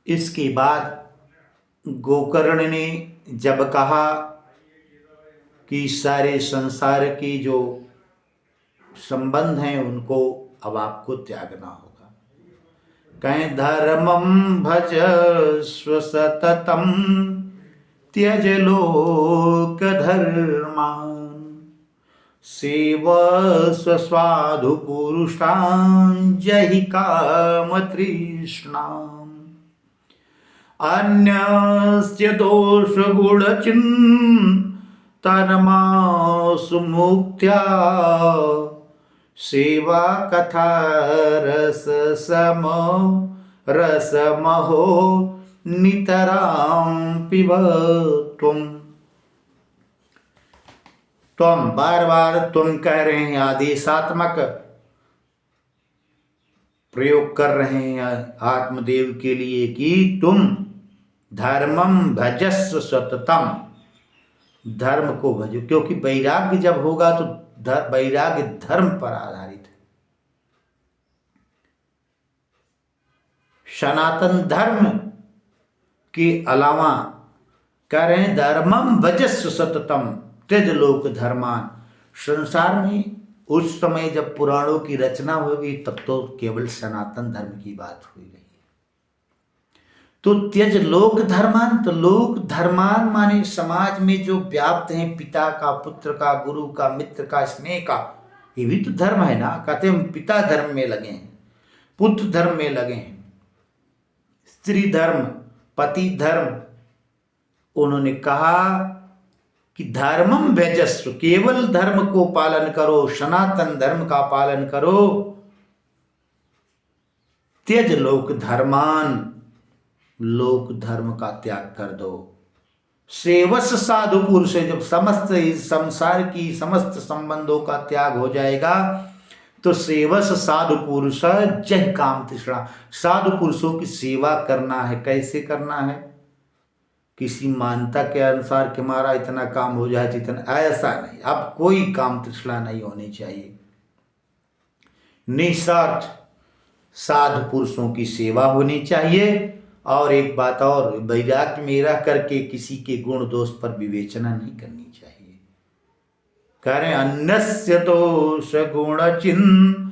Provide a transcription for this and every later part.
इसके बाद गोकर्ण ने जब कहा कि सारे संसार की जो संबंध हैं उनको अब आपको त्यागना होगा, कहें धर्मम भज स्वसततम त्यज लोक धर्मान सेवस्व स्वाधु पुरुषां जहि काम तृष्णाम् अन्यस्य दोष गुण चिन्तनमासु मुक्त्या सेवा कथा रस सम रसमहो नितरां पिब तुम बार बार तुम कह रहे हैं, आदेशात्मक प्रयोग कर रहे हैं आत्मदेव के लिए कि तुम धर्मम भजस्व सततम, धर्म को भजो, क्योंकि वैराग्य जब होगा तो वैराग्य धर्म पर आधारित है। सनातन धर्म के अलावा कह रहे हैं धर्मम भजस्व सततम त्यज लोक धर्मान। संसार में उस समय जब पुराणों की रचना होगी तब तो केवल सनातन धर्म की बात हुई रही। तो त्यज लोक धर्मान, तो लोक धर्मान माने समाज में जो व्याप्त हैं, पिता का, पुत्र का, गुरु का, मित्र का, स्नेह का, ये भी तो धर्म है ना। कहते हैं पिता धर्म में लगे हैं, पुत्र धर्म में लगे हैं, स्त्री धर्म, पति धर्म। उन्होंने कहा कि धर्मम भजस्व, केवल धर्म को पालन करो, सनातन धर्म का पालन करो, त्यज लोक धर्मान, लोक धर्म का त्याग कर दो। सेवस साधु पुरुष, जब समस्त संसार की समस्त संबंधों का त्याग हो जाएगा तो सेवस साधु पुरुष जय काम तृष्णा, साधु पुरुषों की सेवा करना है। कैसे करना है? किसी मान्यता के अनुसार कि हमारा इतना काम हो जाए, इतना, ऐसा नहीं। अब कोई काम तृष्णा नहीं होनी चाहिए। निस्वार्थ साधु पुरुषों की सेवा होनी चाहिए। और एक बात और, वैराग्य में रह करके किसी के गुण दोष पर विवेचना नहीं करनी चाहिए। कह रहे अन्यस्य दोष गुण चिंतनमासु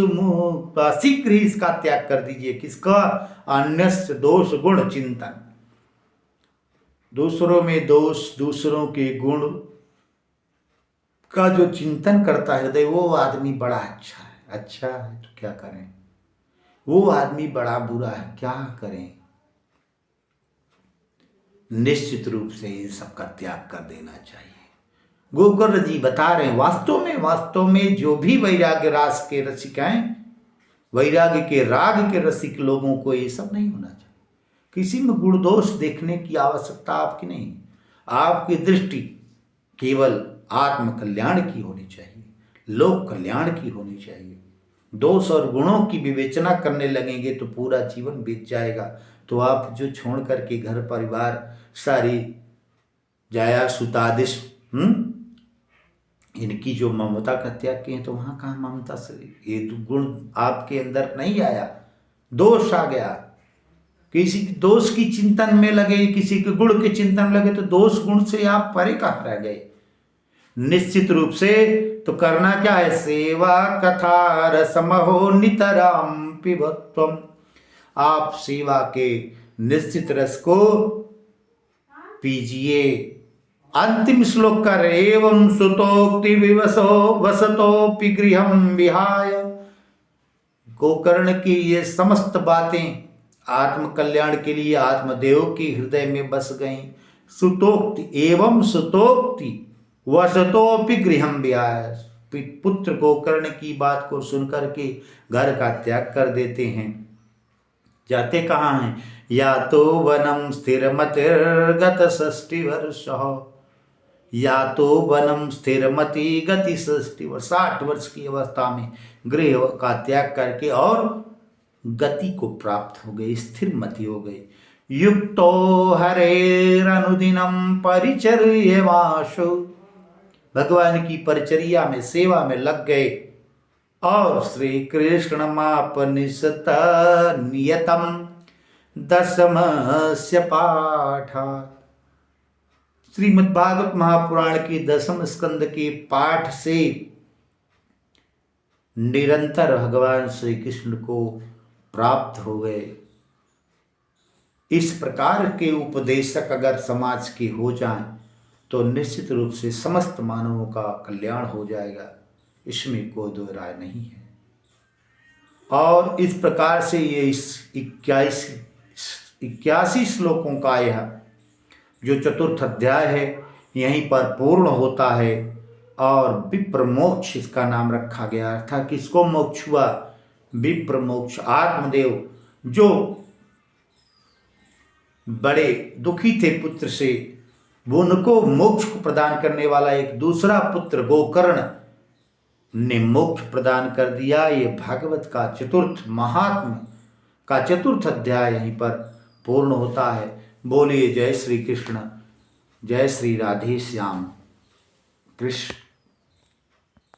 मुक्त्वा, शीघ्र ही इसका त्याग कर दीजिए। किसका? अन्यस्य दोष गुण चिंतन, दूसरों में दोष, दूसरों के गुण का जो चिंतन करता है हृदय, वो आदमी बड़ा अच्छा है। अच्छा है तो क्या करें? वो आदमी बड़ा बुरा है, क्या करें? निश्चित रूप से इन सब का त्याग कर देना चाहिए। गोकर्ण जी बता रहे हैं वास्तव में जो भी वैराग्य रास के रसिक हैं, वैराग्य के राग के रसिक लोगों को ये सब नहीं होना चाहिए। किसी में गुण दोष देखने की आवश्यकता आपकी नहीं। आपकी दृष्टि केवल आत्म कल्याण की होनी चाहिए, लोक कल्याण की होनी चाहिए। दोष और गुणों की विवेचना करने लगेंगे तो पूरा जीवन बीत जाएगा। तो आप जो छोड़ करके घर परिवार सारी जाया सुतादिश इनकी जो ममता का त्याग किए, तो वहाँ कहाँ ममता से? ये तो गुण आपके अंदर नहीं आया, दोष आ गया। किसी दोष की चिंतन में लगे, किसी के गुण के चिंतन में लगे, तो दोष गुण से आप परे कहाँ रह गए? निश्चित रूप से तो करना क्या है? सेवा कथा रसमहो नितराम पिबत्वम। आप सेवा के निश्चित रस को पीजिए। अंतिम श्लोक कर, एवं सुतोक्ति विवसो वसतोपि गृहं विहाय। गोकर्ण की ये समस्त बातें आत्म कल्याण के लिए आत्मदेव के हृदय में बस गई। सुतोक्ति, एवं सुतोक्ति वसतोपि गृहं विहाय। पुत्र गोकर्ण की बात को सुनकर के घर का त्याग कर देते हैं। जाते कहाँ हैं? या तो वनम स्थिरमतिर्गत 60 वर्ष, या तो वनम स्थिरमति गति 60 वर्ष, 60 वर्ष की अवस्था में गृह का त्याग करके और गति को प्राप्त हो गए, स्थिर मति हो गए। युक्तो हरेरनुदिनम परिचर्यवाशो, भगवान की परिचर्या में, सेवा में लग गए और श्री कृष्णमापनिषत नियतम दशमस्य पाठात्। श्रीमद्भागवत महापुराण की 10वें स्कंद के पाठ से निरंतर भगवान श्री कृष्ण को प्राप्त हो गए। इस प्रकार के उपदेशक अगर समाज के हो जाएं तो निश्चित रूप से समस्त मानवों का कल्याण हो जाएगा, इसमें कोई दो राय नहीं है। और इस प्रकार से ये इस 81 श्लोकों का यह जो चतुर्थ अध्याय है यहीं पर पूर्ण होता है। और विप्र मोक्ष इसका नाम रखा गया, अर्थात किसको मोक्ष हुआ? विप्र मोक्ष। आत्मदेव जो बड़े दुखी थे पुत्र से, वो उनको मोक्ष को प्रदान करने वाला एक दूसरा पुत्र गोकर्ण ने मोक्ष प्रदान कर दिया। ये भागवत का चतुर्थ महात्म का चतुर्थ अध्याय यहीं पर पूर्ण होता है। बोलिए जय श्री कृष्ण, जय श्री राधे श्याम कृष्ण।